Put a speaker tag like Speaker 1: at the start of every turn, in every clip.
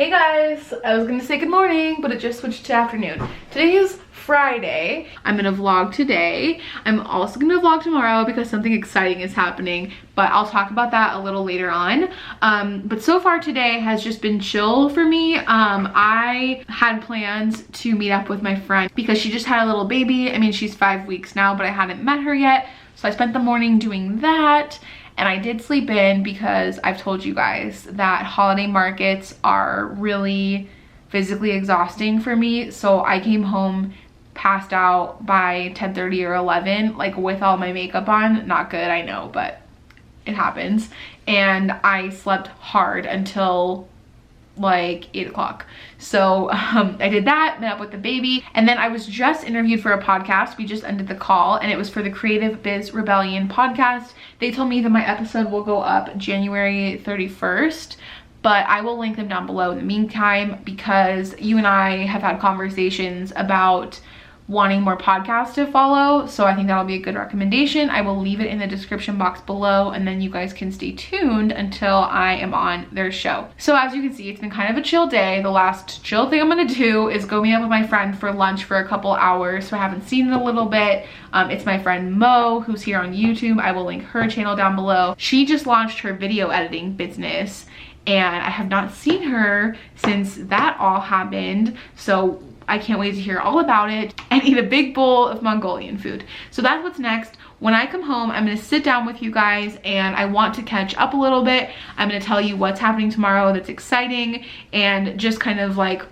Speaker 1: Hey guys, I was gonna say good morning, but it just switched to afternoon. Today is Friday. I'm gonna vlog today. I'm also gonna vlog tomorrow because something exciting is happening, but I'll talk about that a little later on. But so far today has just been chill for me. I had plans to meet up with my friend because she just had a little baby. I mean, she's 5 weeks now, but I hadn't met her yet. So I spent the morning doing that. And I did sleep in because I've told you guys that holiday markets are really physically exhausting for me. So I came home passed out by 10:30 or 11, like with all my makeup on. Not good, I know, but it happens. And I slept hard until like 8 o'clock. So I did that, met up with the baby, and then I was just interviewed for a podcast. We just ended the call and it was for the Creative Biz Rebellion podcast. They told me that my episode will go up January 31st, but I will link them down below in the meantime because you and I have had conversations about wanting more podcasts to follow, so I think that'll be a good recommendation. I will leave it in the description box below and then you guys can stay tuned until I am on their show. So as you can see, it's been kind of a chill day. The last chill thing I'm gonna do is go meet up with my friend for lunch for a couple hours, so I haven't seen in a little bit. It's my friend Mo, who's here on YouTube. I will link her channel down below. She just launched her video editing business and I have not seen her since that all happened, so I can't wait to hear all about it and eat a big bowl of Mongolian food. So that's what's next. When I come home, I'm gonna sit down with you guys and I want to catch up a little bit. I'm gonna tell you what's happening tomorrow that's exciting and just kind of like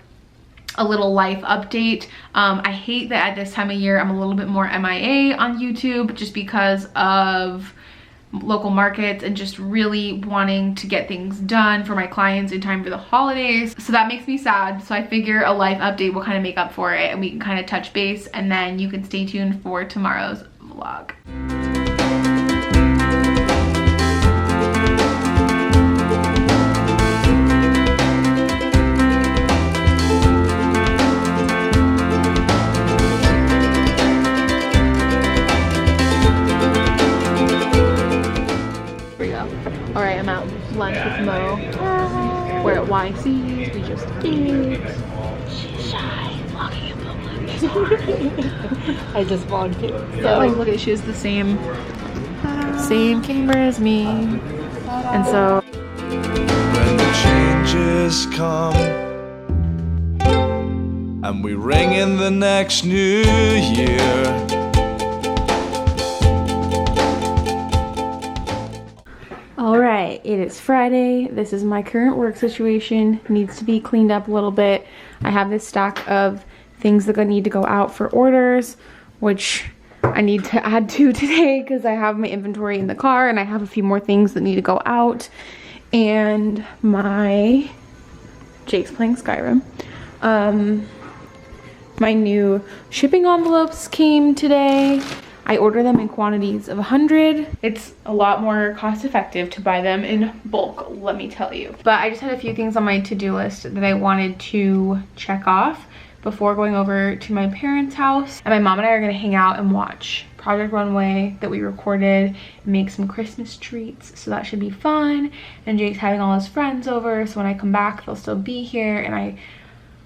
Speaker 1: a little life update. I hate that at this time of year, I'm a little bit more MIA on YouTube just because of local markets and just really wanting to get things done for my clients in time for the holidays. So that makes me sad. So I figure a life update will kind of make up for it and we can kind of touch base and then you can stay tuned for tomorrow's vlog. All right, I'm at lunch with Mo. We're at YC's. We just ate. She's shy, vlogging in public. I just vlogged too. So like, look at, she has the same camera as me, and so
Speaker 2: when the changes come and we ring in the next new year.
Speaker 1: Alright, it is Friday. This is my current work situation. Needs to be cleaned up a little bit. I have this stack of things that I need to go out for orders, which I need to add to today because I have my inventory in the car and I have a few more things that need to go out. And Jake's playing Skyrim. My new shipping envelopes came today. I order them in quantities of 100. It's a lot more cost effective to buy them in bulk, let me tell you. But I just had a few things on my to-do list that I wanted to check off before going over to my parents' house. And my mom and I are gonna hang out and watch Project Runway that we recorded and make some Christmas treats. So that should be fun. And Jake's having all his friends over, so when I come back, they'll still be here and I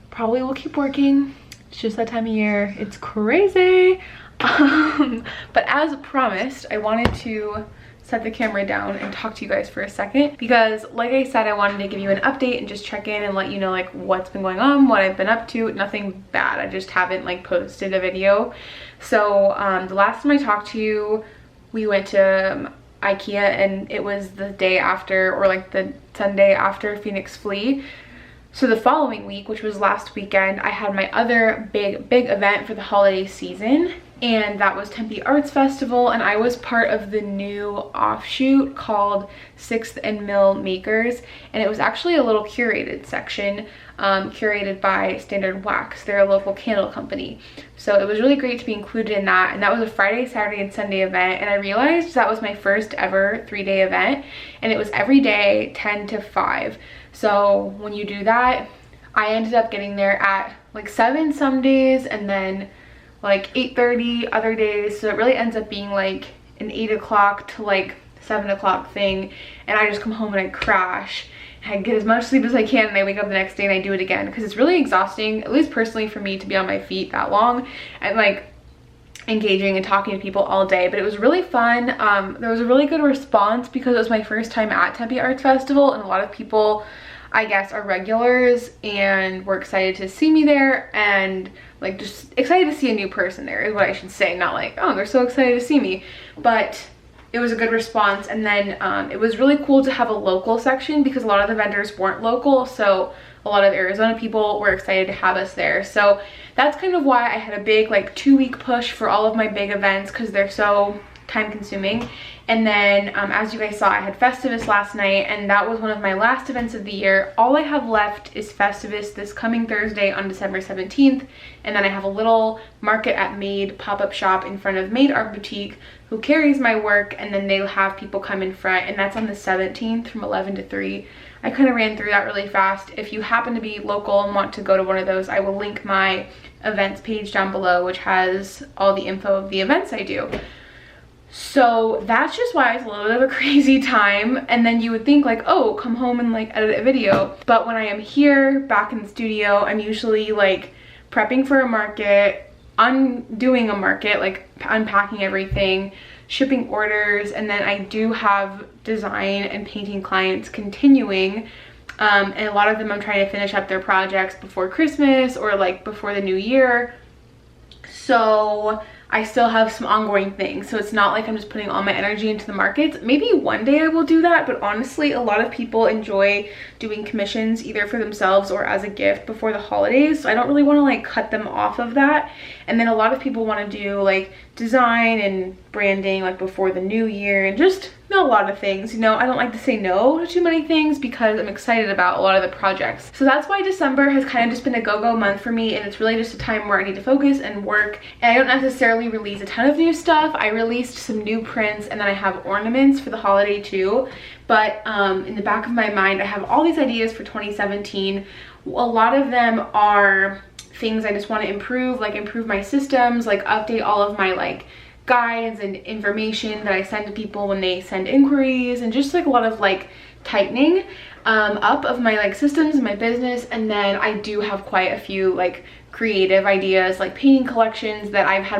Speaker 1: probably will keep working. It's just that time of year. It's crazy. But as promised, I wanted to set the camera down and talk to you guys for a second because like I said, I wanted to give you an update and just check in and let you know like what's been going on, what I've been up to. Nothing bad, I just haven't like posted a video. So the last time I talked to you, we went to IKEA and it was the day after, or like the Sunday after Phoenix Flea. So the following week, which was last weekend, I had my other big event for the holiday season, and that was Tempe Arts Festival, and I was part of the new offshoot called 6th and Mill Makers, and it was actually a little curated section, curated by Standard Wax. They're a local candle company. So it was really great to be included in that, and that was a Friday, Saturday, and Sunday event, and I realized that was my first ever 3-day event, and it was every day 10 to 5. So when you do that, I ended up getting there at like 7 some days and then like 8:30 other days. So it really ends up being like an 8 o'clock to like 7 o'clock thing, and I just come home and I crash. I get as much sleep as I can, and I wake up the next day and I do it again, because it's really exhausting, at least personally for me, to be on my feet that long and like engaging and talking to people all day. But it was really fun. There was a really good response because it was my first time at Tempe Arts Festival, and a lot of people, I guess, are regulars and were excited to see me there, and like just excited to see a new person there is what I should say, not like, oh, they're so excited to see me. But it was a good response. And then it was really cool to have a local section, because a lot of the vendors weren't local, so a lot of Arizona people were excited to have us there. So that's kind of why I had a big like 2-week push for all of my big events, because they're so time consuming. And then as you guys saw, I had Festivus last night, and that was one of my last events of the year. All I have left is Festivus this coming Thursday on December 17th, and then I have a little market at Made pop-up shop in front of Made Art Boutique, who carries my work, and then they'll have people come in front, and that's on the 17th from 11 to 3. I kind of ran through that really fast. If you happen to be local and want to go to one of those, I will link my events page down below, which has all the info of the events I do. So that's just why it's a little bit of a crazy time. And then you would think like, oh, come home and like edit a video. But when I am here back in the studio, I'm usually like prepping for a market, undoing a market, like unpacking everything, shipping orders, and then I do have design and painting clients continuing. And a lot of them I'm trying to finish up their projects before Christmas or like before the new year. So I still have some ongoing things, so it's not like I'm just putting all my energy into the markets. Maybe one day I will do that, but honestly, a lot of people enjoy doing commissions either for themselves or as a gift before the holidays, so I don't really want to like cut them off of that. And then a lot of people want to do like design and branding like before the new year, and just a lot of things, you know. I don't like to say no to too many things because I'm excited about a lot of the projects. So that's why December has kind of just been a go-go month for me, and it's really just a time where I need to focus and work. And I don't necessarily release a ton of new stuff. I released some new prints, and then I have ornaments for the holiday too. But in the back of my mind, I have all these ideas for 2017. A lot of them are things I just want to improve, like improve my systems, like update all of my like guides and information that I send to people when they send inquiries, and just like a lot of like tightening up of my like systems and my business. And then I do have quite a few like creative ideas, like painting collections that I've had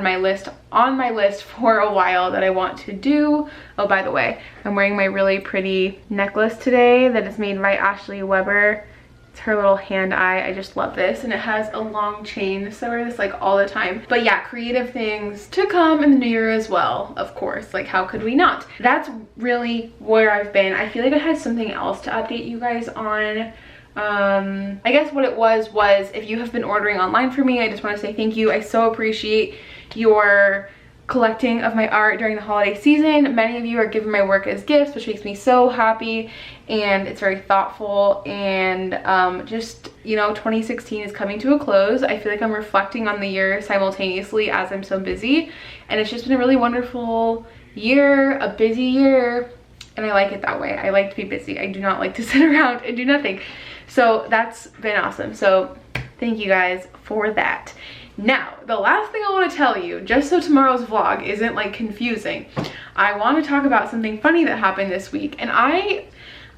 Speaker 1: on my list for a while that I want to do. Oh, by the way, I'm wearing my really pretty necklace today that is made by Ashley Weber. It's her little hand eye. I just love this, and it has a long chain, so I wear this like all the time. But yeah, creative things to come in the new year as well, of course. Like, how could we not? That's really where I've been. I feel like I had something else to update you guys on. I guess what it was if you have been ordering online for me, I just want to say thank you. I so appreciate your collecting of my art during the holiday season. Many of you are giving my work as gifts, which makes me so happy, and it's very thoughtful. And just, you know, 2016 is coming to a close. I feel like I'm reflecting on the year simultaneously as I'm so busy, and it's just been a really wonderful year, a busy year, and I like it that way. I like to be busy. I do not like to sit around and do nothing. So that's been awesome. So thank you guys for that. Now, the last thing I want to tell you, just so tomorrow's vlog isn't like confusing, I want to talk about something funny that happened this week. And I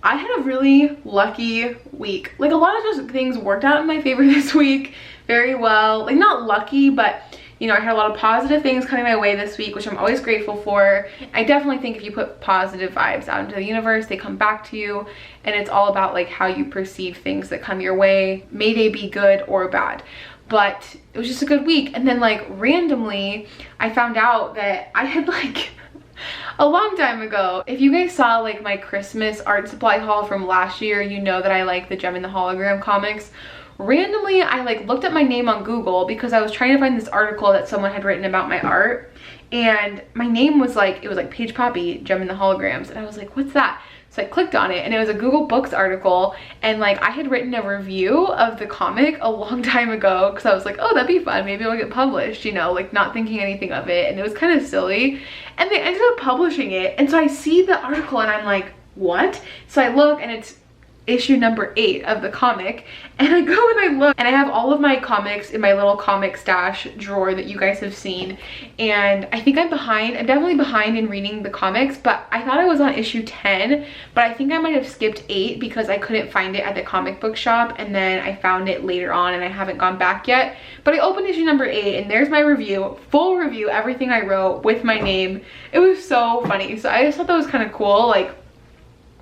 Speaker 1: had a really lucky week. Like, a lot of those things worked out in my favor this week very well. Like, not lucky, but you know, I had a lot of positive things coming my way this week, which I'm always grateful for. I definitely think if you put positive vibes out into the universe, they come back to you, and it's all about like how you perceive things that come your way. May they be good or bad. But it was just a good week. And then like randomly, I found out that I had like a long time ago, if you guys saw like my Christmas art supply haul from last year, you know that I like the Gem and the Hologram comics. Randomly, I like looked at my name on Google because I was trying to find this article that someone had written about my art, and my name was like, it was like Paige Poppe, Gem and the Holograms, and I was like, what's that? So I clicked on it, and it was a Google Books article, and like I had written a review of the comic a long time ago because I was like, oh, that'd be fun, maybe it'll get published, you know, like not thinking anything of it, and it was kind of silly, and they ended up publishing it. And so I see the article and I'm like, what? So I look, and it's issue number 8 of the comic, and I go and I look, and I have all of my comics in my little comic stash drawer that you guys have seen, and I think I'm behind. I'm definitely behind in reading the comics, but I thought I was on issue 10, but I think I might have skipped 8 because I couldn't find it at the comic book shop, and then I found it later on and I haven't gone back yet. But I opened issue number 8 and there's my review, full review, everything I wrote with my name. It was so funny. So I just thought that was kind of cool. Like,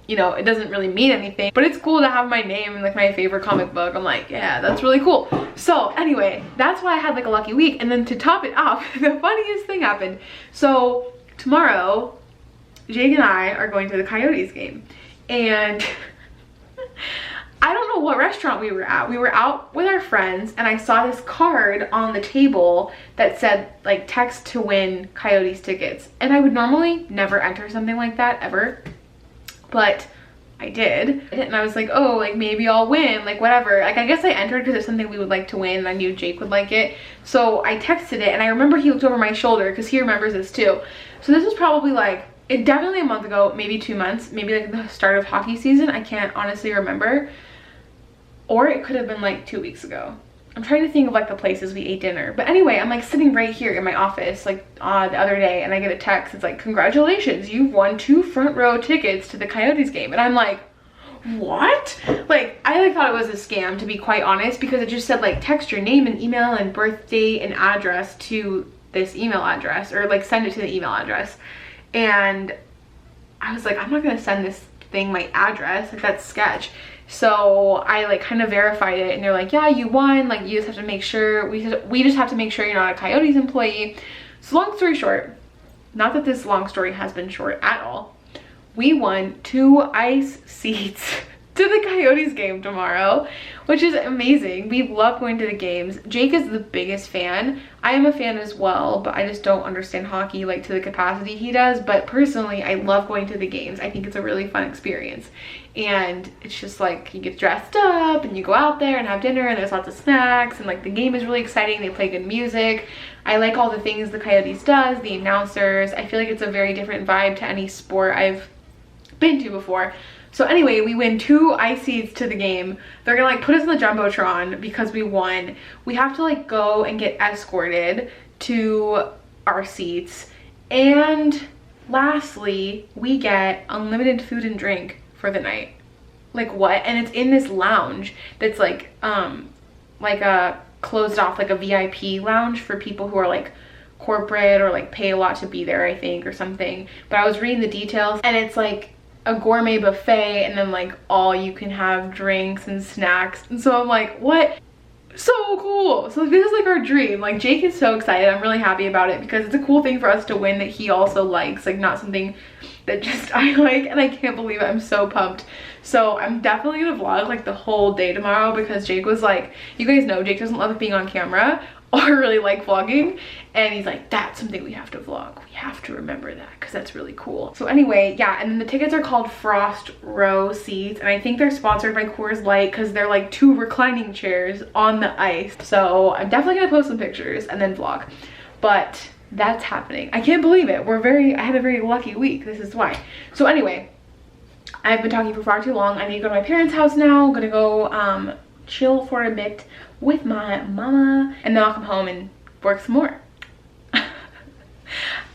Speaker 1: you know, it doesn't really mean anything, but it's cool to have my name in like my favorite comic book. I'm like, yeah, that's really cool. So anyway, that's why I had like a lucky week. And then to top it off, the funniest thing happened. So tomorrow, Jake and I are going to the Coyotes game, and I don't know what restaurant we were at. We were out with our friends, and I saw this card on the table that said like text to win Coyotes tickets. And I would normally never enter something like that ever, but I did. And I was like, oh, like maybe I'll win, like whatever. Like I guess I entered because it's something we would like to win, and I knew Jake would like it. So I texted it, and I remember he looked over my shoulder because he remembers this too. So this was probably like, definitely a month ago, maybe 2 months, maybe like the start of hockey season. I can't honestly remember. Or it could have been like 2 weeks ago. I'm trying to think of like the places we ate dinner. But anyway, I'm like sitting right here in my office like the other day, and I get a text. It's like, congratulations, you've won 2 front row tickets to the Coyotes game. And I'm like, what? Like, I like thought it was a scam, to be quite honest, because it just said like text your name and email and birth date and address to this email address, or like send it to the email address. And I was like, I'm not gonna send this thing my address, like that's sketch. So I like kind of verified it, and they're like, yeah, you won, like you just have to make sure, we just have to make sure you're not a Coyotes employee. So long story short, not that this long story has been short at all, we won 2 ice seats to the Coyotes game tomorrow, which is amazing. We love going to the games. Jake is the biggest fan. I am a fan as well, but I just don't understand hockey like to the capacity he does. But personally, I love going to the games. I think it's a really fun experience. And it's just like you get dressed up and you go out there and have dinner, and there's lots of snacks, and like the game is really exciting. They play good music. I like all the things the Coyotes does, the announcers. I feel like it's a very different vibe to any sport I've been to before. So anyway, we win 2 ice seats to the game. They're gonna like put us in the Jumbotron because we won. We have to like go and get escorted to our seats. And lastly, we get unlimited food and drink for the night. Like what? And it's in this lounge that's like a closed off, like a VIP lounge for people who are like corporate or like pay a lot to be there, I think, or something. But I was reading the details, and it's like a gourmet buffet, and then like all you can have drinks and snacks. And so I'm like, what? So cool. So this is like our dream. Like Jake is so excited. I'm really happy about it because it's a cool thing for us to win that he also likes, like not something that just I like, and I can't believe it. I'm so pumped. So I'm definitely gonna vlog like the whole day tomorrow, because Jake was like, you guys know Jake doesn't love being on camera or really like vlogging, and he's like, that's something we have to vlog. We have to remember that because that's really cool. So anyway, yeah, and then the tickets are called Frost Row seats, and I think they're sponsored by Coors Light because they're like 2 reclining chairs on the ice. So I'm definitely gonna post some pictures and then vlog, but that's happening. I can't believe it. I had a very lucky week. This is why. So anyway, I've been talking for far too long. I need to go to my parents' house now. I'm gonna go chill for a bit with my mama, and then I'll come home and work some more.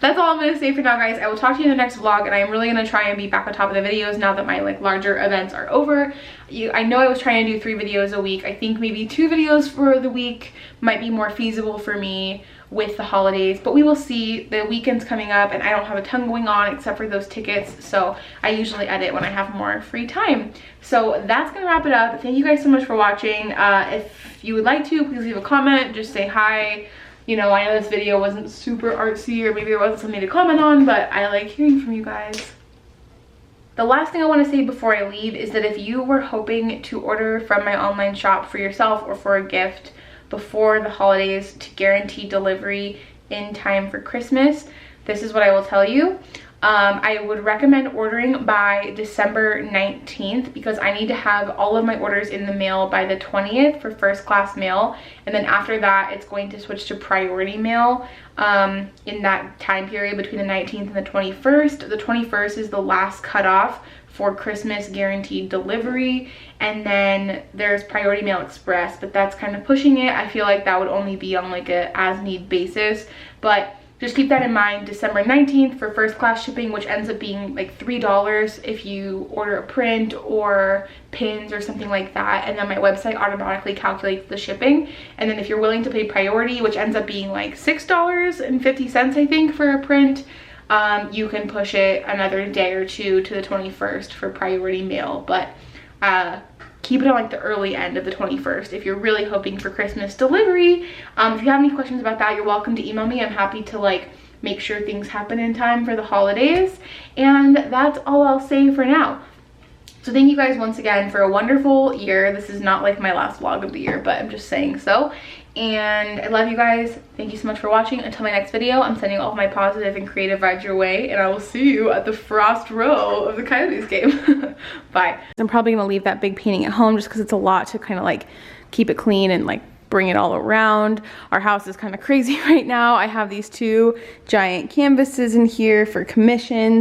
Speaker 1: That's all I'm gonna say for now, guys. I will talk to you in the next vlog, and I'm really gonna try and be back on top of the videos now that my like larger events are over. I know I was trying to do 3 videos a week. I think maybe 2 videos for the week might be more feasible for me with the holidays, but we will see. The weekend's coming up, and I don't have a ton going on except for those tickets, so I usually edit when I have more free time. So that's gonna wrap it up. Thank you guys so much for watching. If you would like to, please leave a comment, just say hi. You know, I know this video wasn't super artsy, or maybe there wasn't something to comment on, but I like hearing from you guys. The last thing I want to say before I leave is that if you were hoping to order from my online shop for yourself or for a gift before the holidays to guarantee delivery in time for Christmas, this is what I will tell you. I would recommend ordering by December 19th because I need to have all of my orders in the mail by the 20th for first class mail, and then after that it's going to switch to priority mail in that time period between the 19th and the 21st. The 21st is the last cutoff for Christmas guaranteed delivery. And then there's Priority Mail Express, but that's kind of pushing it. I feel like that would only be on like a as need basis, but just keep that in mind. December 19th for first class shipping, which ends up being like $3 if you order a print or pins or something like that. And then my website automatically calculates the shipping. And then if you're willing to pay priority, which ends up being like $6.50, I think, for a print, you can push it another day or two to the 21st for priority mail. But keep it on like the early end of the 21st if you're really hoping for Christmas delivery. If you have any questions about that, you're welcome to email me. I'm happy to like make sure things happen in time for the holidays. And that's all I'll say for now. So thank you guys once again for a wonderful year. This is not like my last vlog of the year, but I'm just saying so. And I love you guys. Thank you so much for watching. Until my next video, I'm sending all of my positive and creative vibes your way, and I will see you at the Frost Row of the Coyotes game. Bye. I'm probably gonna leave that big painting at home just because it's a lot to kind of like keep it clean and like bring it all around. Our house is kind of crazy right now. I have these 2 giant canvases in here for commissions.